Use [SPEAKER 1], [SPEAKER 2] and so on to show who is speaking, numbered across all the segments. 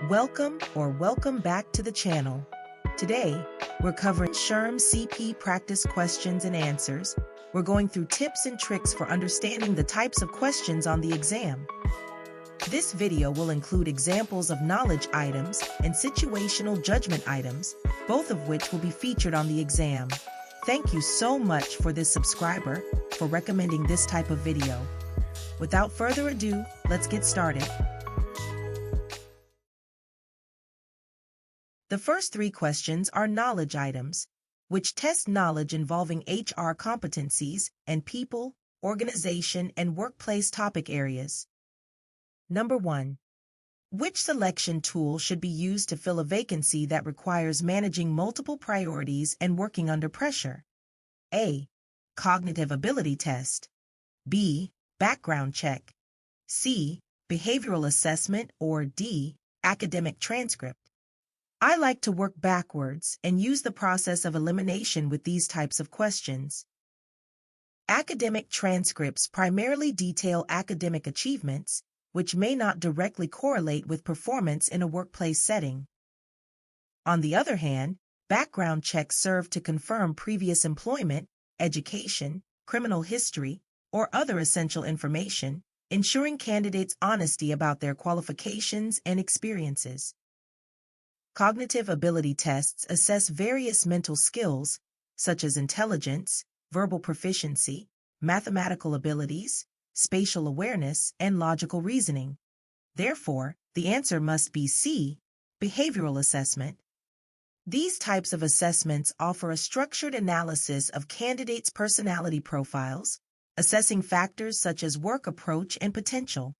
[SPEAKER 1] Welcome back to the channel. Today, we're covering SHRM-CP practice questions and answers. We're going through tips and tricks for understanding the types of questions on the exam. This video will include examples of knowledge items and situational judgment items, both of which will be featured on the exam. Thank you so much for this subscriber for recommending this type of video. Without further ado, let's get started. The first three questions are knowledge items, which test knowledge involving HR competencies and people, organization, and workplace topic areas. Number 1. Which selection tool should be used to fill a vacancy that requires managing multiple priorities and working under pressure? A. Cognitive ability test. B. Background check. C. Behavioral assessment, or D. Academic transcript. I like to work backwards and use the process of elimination with these types of questions. Academic transcripts primarily detail academic achievements, which may not directly correlate with performance in a workplace setting. On the other hand, background checks serve to confirm previous employment, education, criminal history, or other essential information, ensuring candidates' honesty about their qualifications and experiences. Cognitive ability tests assess various mental skills, such as intelligence, verbal proficiency, mathematical abilities, spatial awareness, and logical reasoning. Therefore, the answer must be C, behavioral assessment. These types of assessments offer a structured analysis of candidates' personality profiles, assessing factors such as work approach and potential.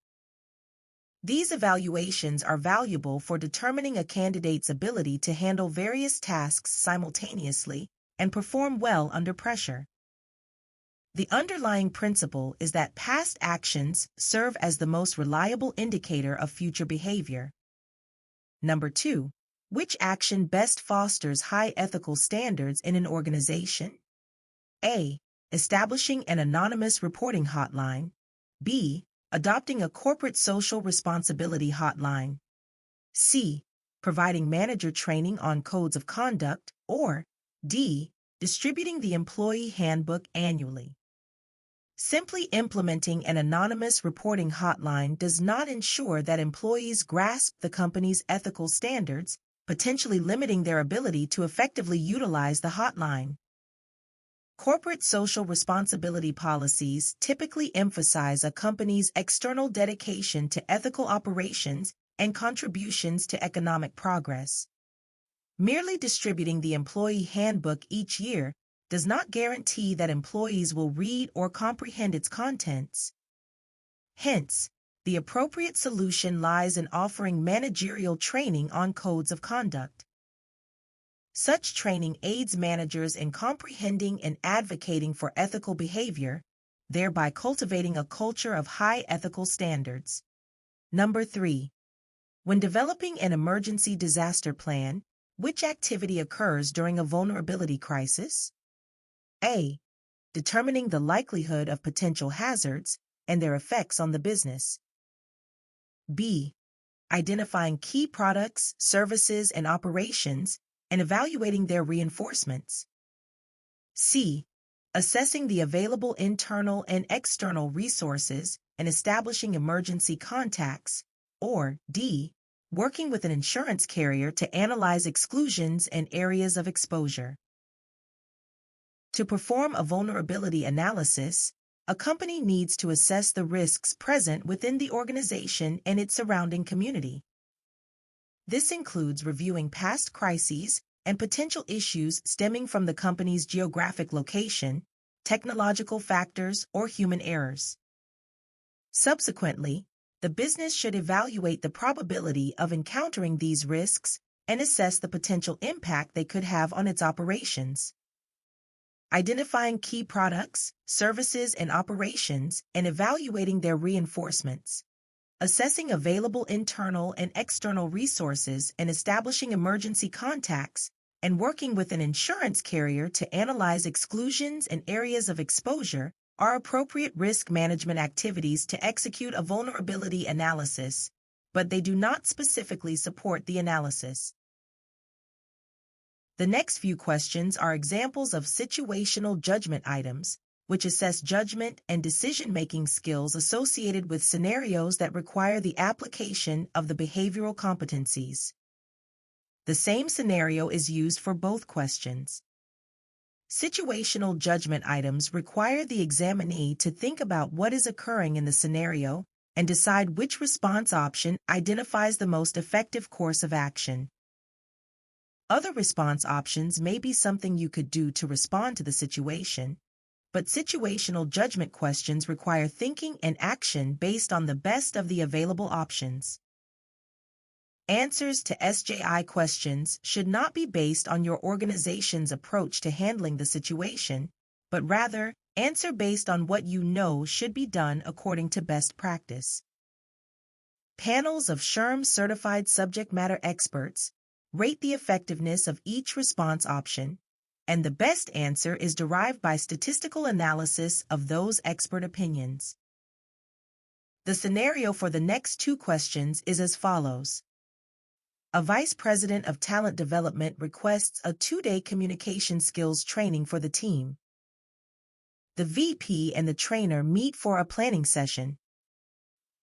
[SPEAKER 1] These evaluations are valuable for determining a candidate's ability to handle various tasks simultaneously and perform well under pressure. The underlying principle is that past actions serve as the most reliable indicator of future behavior. Number 2. Which action best fosters high ethical standards in an organization? A. Establishing an anonymous reporting hotline. B. Adopting a corporate social responsibility hotline. C. Providing manager training on codes of conduct, or D. Distributing the employee handbook annually. Simply implementing an anonymous reporting hotline does not ensure that employees grasp the company's ethical standards, potentially limiting their ability to effectively utilize the hotline. Corporate social responsibility policies typically emphasize a company's external dedication to ethical operations and contributions to economic progress. Merely distributing the employee handbook each year does not guarantee that employees will read or comprehend its contents. Hence, the appropriate solution lies in offering managerial training on codes of conduct. Such training aids managers in comprehending and advocating for ethical behavior, thereby cultivating a culture of high ethical standards. Number 3. When developing an emergency disaster plan, which activity occurs during a vulnerability crisis? A. Determining the likelihood of potential hazards and their effects on the business. B. Identifying key products, services, and operations and evaluating their reinforcements. C. Assessing the available internal and external resources and establishing emergency contacts. Or D. Working with an insurance carrier to analyze exclusions and areas of exposure. To perform a vulnerability analysis, a company needs to assess the risks present within the organization and its surrounding community. This includes reviewing past crises and potential issues stemming from the company's geographic location, technological factors, or human errors. Subsequently, the business should evaluate the probability of encountering these risks and assess the potential impact they could have on its operations. Identifying key products, services, and operations and evaluating their reinforcements. Assessing available internal and external resources and establishing emergency contacts, and working with an insurance carrier to analyze exclusions and areas of exposure are appropriate risk management activities to execute a vulnerability analysis. but they do not specifically support the analysis. The next few questions are examples of situational judgment items, which assess judgment and decision-making skills associated with scenarios that require the application of the behavioral competencies. The same scenario is used for both questions. Situational judgment items require the examinee to think about what is occurring in the scenario and decide which response option identifies the most effective course of action. Other response options may be something you could do to respond to the situation, but situational judgment questions require thinking and action based on the best of the available options. Answers to SJI questions should not be based on your organization's approach to handling the situation, but rather answer based on what you know should be done according to best practice. Panels of SHRM-certified subject matter experts rate the effectiveness of each response option, and the best answer is derived by statistical analysis of those expert opinions. The scenario for the next two questions is as follows. A vice president of talent development requests a 2-day communication skills training for the team. The VP and the trainer meet for a planning session.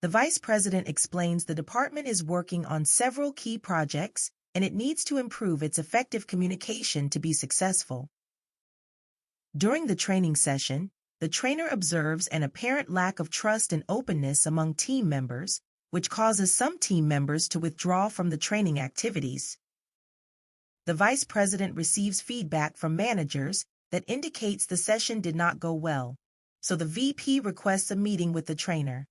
[SPEAKER 1] The vice president explains the department is working on several key projects and it needs to improve its effective communication to be successful. During the training session, the trainer observes an apparent lack of trust and openness among team members, which causes some team members to withdraw from the training activities. The vice president receives feedback from managers that indicates the session did not go well, so the VP requests a meeting with the trainer.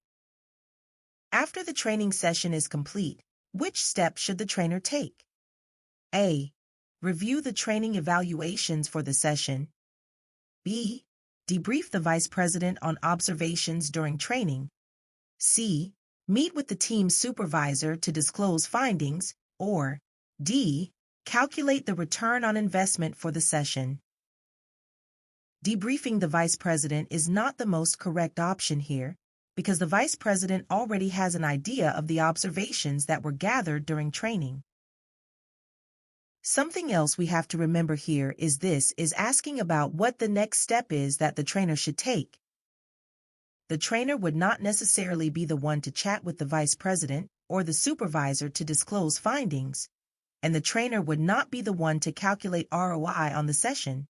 [SPEAKER 1] After the training session is complete, which steps should the trainer take? A. Review the training evaluations for the session. B. Debrief the vice president on observations during training. C. Meet with the team supervisor to disclose findings, or D. Calculate the return on investment for the session. Debriefing the vice president is not the most correct option here, because the vice president already has an idea of the observations that were gathered during training. Something else we have to remember here is asking about what the next step is that the trainer should take. The trainer would not necessarily be the one to chat with the vice president or the supervisor to disclose findings, and the trainer would not be the one to calculate ROI on the session.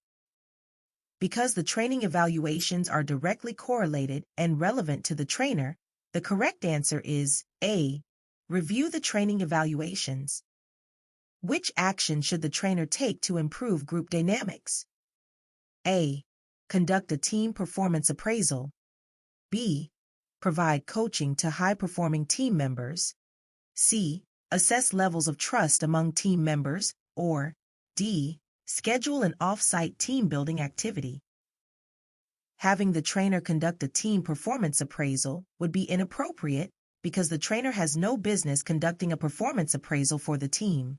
[SPEAKER 1] Because the training evaluations are directly correlated and relevant to the trainer, the correct answer is A. Review the training evaluations. Which action should the trainer take to improve group dynamics? A. Conduct a team performance appraisal. B. Provide coaching to high-performing team members. C. Assess levels of trust among team members. Or D. Schedule an off-site team-building activity. Having the trainer conduct a team performance appraisal would be inappropriate because the trainer has no business conducting a performance appraisal for the team.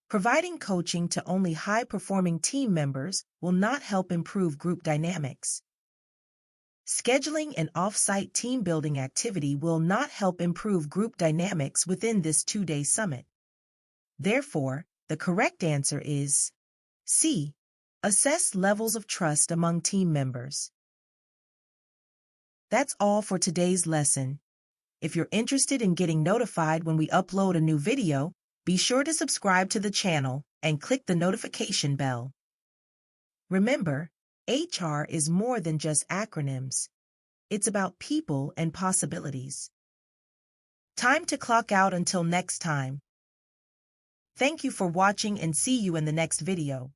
[SPEAKER 1] Providing coaching to only high-performing team members will not help improve group dynamics. Scheduling an off-site team-building activity will not help improve group dynamics within this 2-day summit. Therefore, the correct answer is C. Assess levels of trust among team members. That's all for today's lesson. If you're interested in getting notified when we upload a new video, be sure to subscribe to the channel and click the notification bell. Remember, HR is more than just acronyms. It's about people and possibilities. Time to clock out until next time. Thank you for watching and see you in the next video.